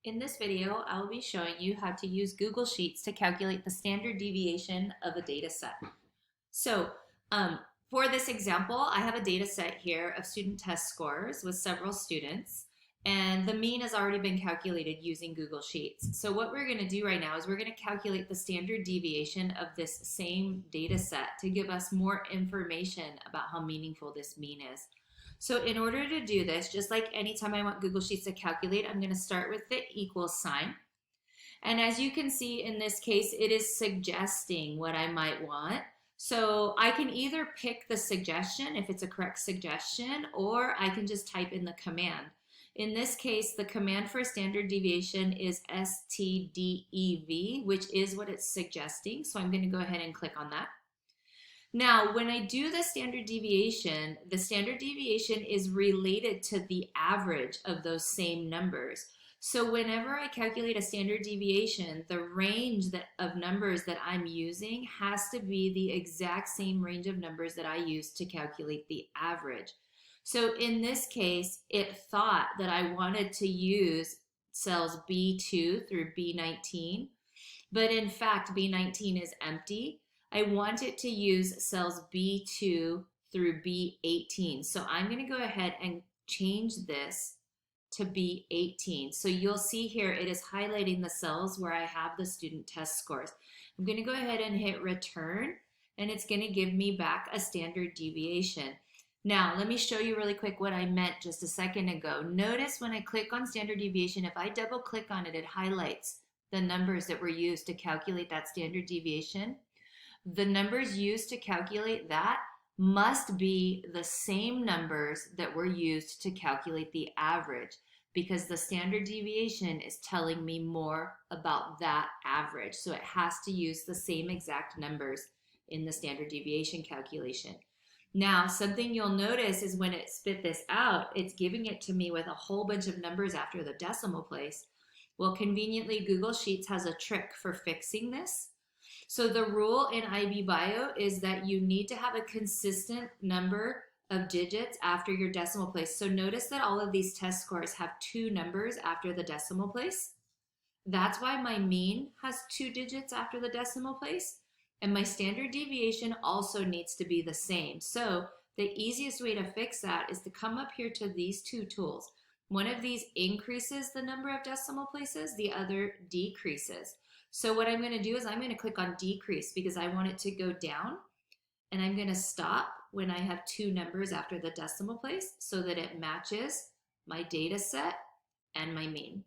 In this video, I will be showing you how to use Google Sheets to calculate the standard deviation of a data set. So um, for this example, I have a data set here of student test scores with several students, and the mean has already been calculated using Google Sheets. So what we're going to do right now is we're going to calculate the standard deviation of this same data set to give us more information about how meaningful this mean is. So in order to do this, just like anytime I want Google Sheets to calculate, I'm going to start with the equal sign. And as you can see in this case, it is suggesting what I might want. So I can either pick the suggestion if it's a correct suggestion, or I can just type in the command. In this case, the command for standard deviation is STDEV, which is what it's suggesting. So I'm going to go ahead and click on that. Now, when I do the standard deviation is related to the average of those same numbers. So whenever I calculate a standard deviation, the range of numbers that I'm using has to be the exact same range of numbers that I use to calculate the average. So in this case, it thought that I wanted to use cells B2 through B19, but in fact, B19 is empty. I want it to use cells B2 through B18. So I'm going to go ahead and change this to B18. So you'll see here it is highlighting the cells where I have the student test scores. I'm going to go ahead and hit return, and it's going to give me back a standard deviation. Now, let me show you really quick what I meant just a second ago. Notice when I click on standard deviation, if I double click on it, it highlights the numbers that were used to calculate that standard deviation. The numbers used to calculate that must be the same numbers that were used to calculate the average, because the standard deviation is telling me more about that average. So it has to use the same exact numbers in the standard deviation calculation. Now, something you'll notice is when it spit this out, it's giving it to me with a whole bunch of numbers after the decimal place. Well, conveniently, Google Sheets has a trick for fixing this. So the rule in IB Bio is that you need to have a consistent number of digits after your decimal place. So notice that all of these test scores have 2 numbers after the decimal place. That's why my mean has 2 digits after the decimal place. And my standard deviation also needs to be the same. So the easiest way to fix that is to come up here to these 2 tools. One of these increases the number of decimal places, the other decreases. So what I'm going to do is I'm going to click on decrease because I want it to go down, and I'm going to stop when I have 2 numbers after the decimal place so that it matches my data set and my mean.